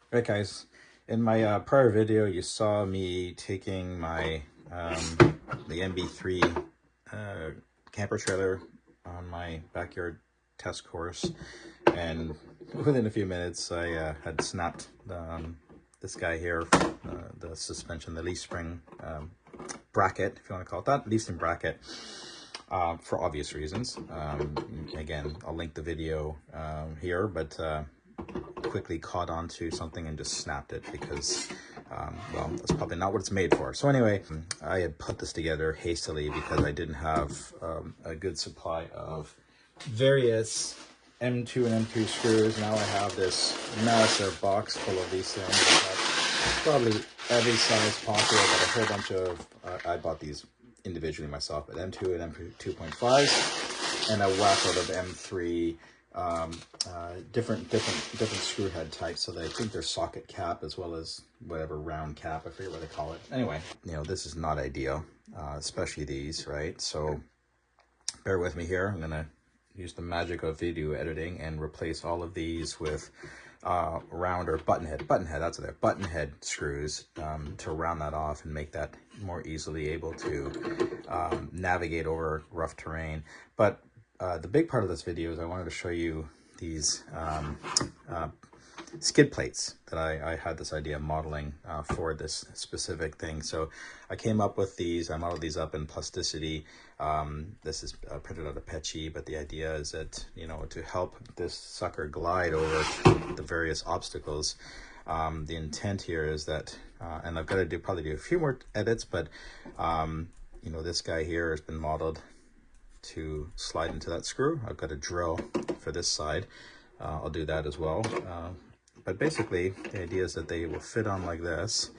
Right, guys, in my prior video you saw me taking my the MB3 camper trailer on my backyard test course, and within a few minutes I had snapped this guy here, the suspension, the leaf spring bracket, if you want to call it that, leaf spring bracket, for obvious reasons. Again, I'll link the video here, but quickly caught onto something and just snapped it because, well, that's probably not what it's made for. So anyway, I had put this together hastily because I didn't have a good supply of various M2 and M3 screws. Now I have this massive box full of these things. Probably every size possible, but a whole bunch of, I bought these individually myself, but M2 and M2 2.5s, and a whackload of M3 different screw head types. So I think they're socket cap as well as whatever round cap, I forget what they call it. Anyway, you know, this is not ideal, especially these, right? So bear with me here. I'm gonna use the magic of video editing and replace all of these with round or button head, that's what they're, button head screws, to round that off and make that more easily able to navigate over rough terrain. But the big part of this video is I wanted to show you these skid plates that I had this idea of modeling for this specific thing. So I came up with these, I modeled these up in plasticity. This is printed out of Pechi, but the idea is that, you know, to help this sucker glide over the various obstacles, the intent here is that, and I've got to probably do a few more edits, but, you know, this guy here has been modeled to slide into that screw. I've got a drill for this side. I'll do that as well. But basically, the idea is that they will fit on like this,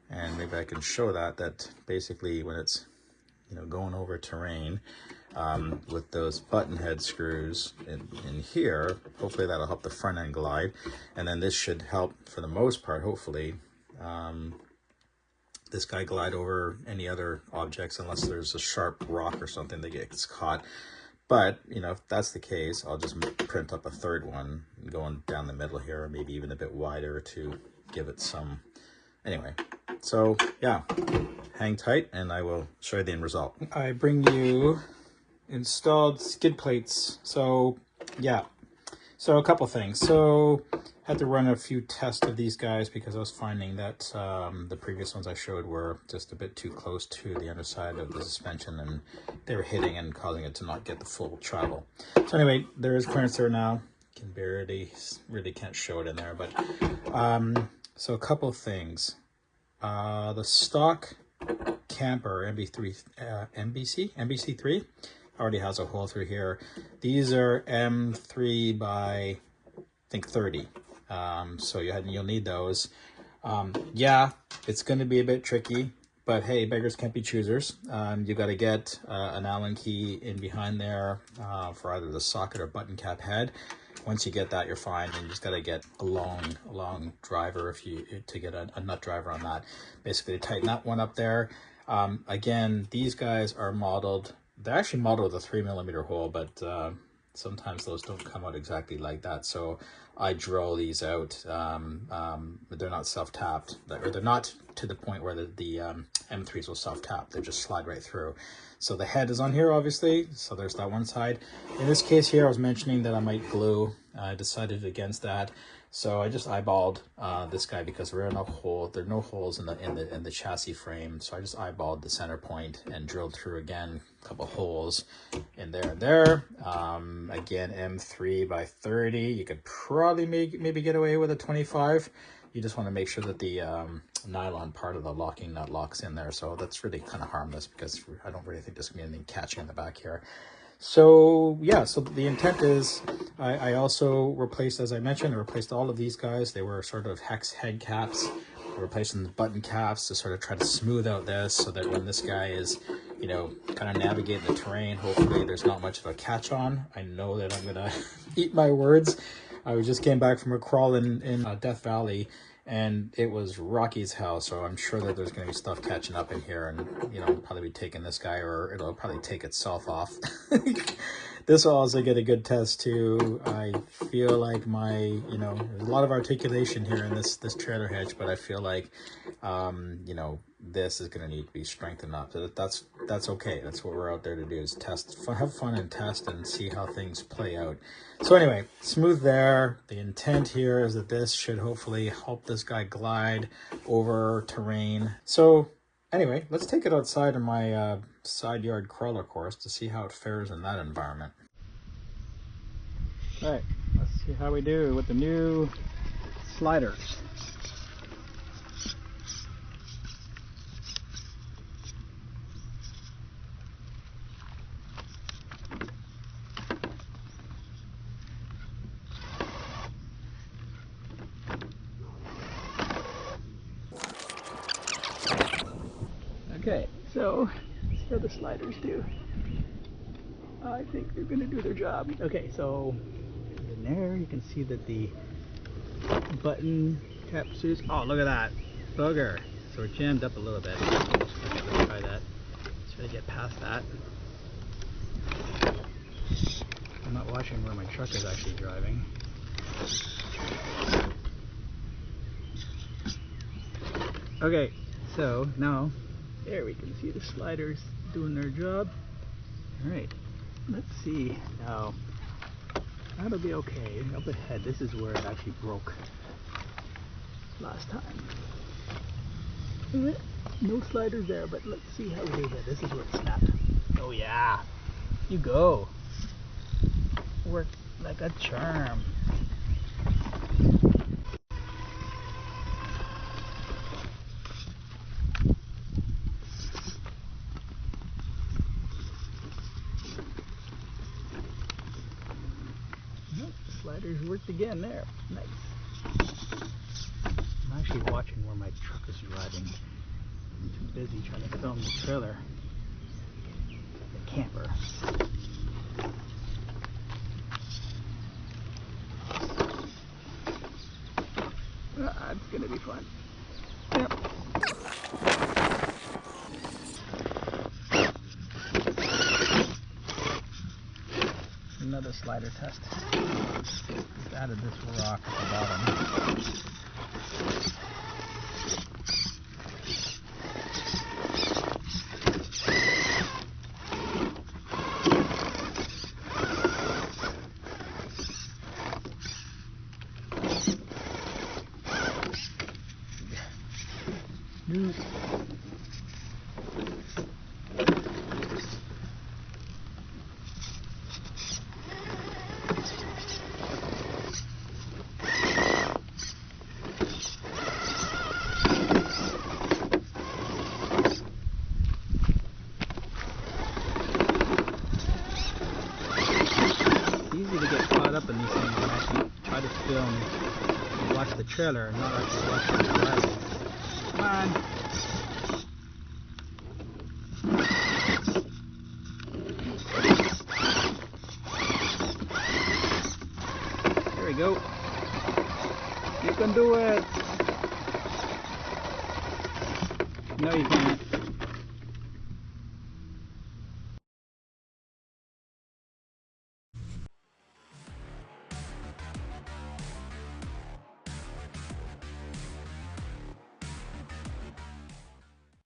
and maybe I can show that basically when it's, you know, going over terrain, with those button head screws in here, hopefully that'll help the front end glide, and then this should help for the most part, hopefully, this guy glide over any other objects unless there's a sharp rock or something that gets caught. But, you know, if that's the case, I'll just print up a third one going down the middle here, maybe even a bit wider to give it some, anyway. So yeah, hang tight and I will show you the end result. I bring you installed skid plates. So yeah, so a couple things. So had to run a few tests of these guys because I was finding that the previous ones I showed were just a bit too close to the underside of the suspension, and they were hitting and causing it to not get the full travel. So anyway, there is clearance there now. Can barely, really can't show it in there, but so a couple of things. The stock camper MBC3 already has a hole through here. These are M3 by, I think, 30. So you'll need those. Yeah, it's going to be a bit tricky, but hey, beggars can't be choosers. You got to get an Allen key in behind there for either the socket or button cap head. Once you get that, you're fine. And you just got to get a long driver to get a nut driver on that. Basically, to tighten that one up there. Again, these guys are modeled. They're actually modeled with a 3mm hole, but sometimes those don't come out exactly like that. So I drill these out. But they're not self-tapped, or they're not to the point where the M3s will self-tap. They just slide right through. So the head is on here, obviously. So there's that one side. In this case here, I was mentioning that I might glue. I decided against that. So I just eyeballed this guy because there are no holes in the chassis frame. So I just eyeballed the center point and drilled through again a couple holes in there and there. Again, M3 by 30. You could probably maybe get away with a 25. You just want to make sure that the nylon part of the locking nut locks in there. So that's really kind of harmless because I don't really think there's going to be anything catching in the back here. So yeah, so the intent is I also replaced, as I mentioned, I replaced all of these guys. They were sort of hex head caps. I replaced them with button caps to sort of try to smooth out this so that when this guy is, you know, kind of navigating the terrain, hopefully there's not much of a catch on. I know that I'm gonna eat my words. I just came back from a crawl in Death Valley, and it was rocky as hell, so I'm sure that there's going to be stuff catching up in here, and, you know, probably be taking this guy, or it'll probably take itself off. this will also get a good test too. I feel like there's a lot of articulation here in this trailer hitch, but I feel like, this is going to need to be strengthened up. So that's okay. That's what we're out there to do, is test, have fun and test and see how things play out. So anyway, smooth there. The intent here is that this should hopefully help this guy glide over terrain. So anyway, let's take it outside in my side yard crawler course to see how it fares in that environment. All right, let's see how we do with the new sliders. Okay, so let's see how the sliders do. I think they're gonna do their job. Okay, so in there you can see that the button capsules. Oh, look at that booger! So we're jammed up a little bit. Okay, let's try that. Let's try to get past that. I'm not watching where my truck is actually driving. Okay, so now there we can see the sliders doing their job. Alright, let's see now. That'll be okay. Up ahead, this is where it actually broke last time. No sliders there, but let's see how we do that. This is where it snapped. Oh yeah, you go. Work like a charm. Sliders worked again there. Nice. I'm actually watching where my truck is driving. I'm too busy trying to film the trailer. The camper. It's gonna be fun. Yep. Another slider test. Just added this rock at the bottom. Up in these things and actually try to film and watch the trailer and not actually watch the driving. Come on. There we go. You can do it. No, you can't.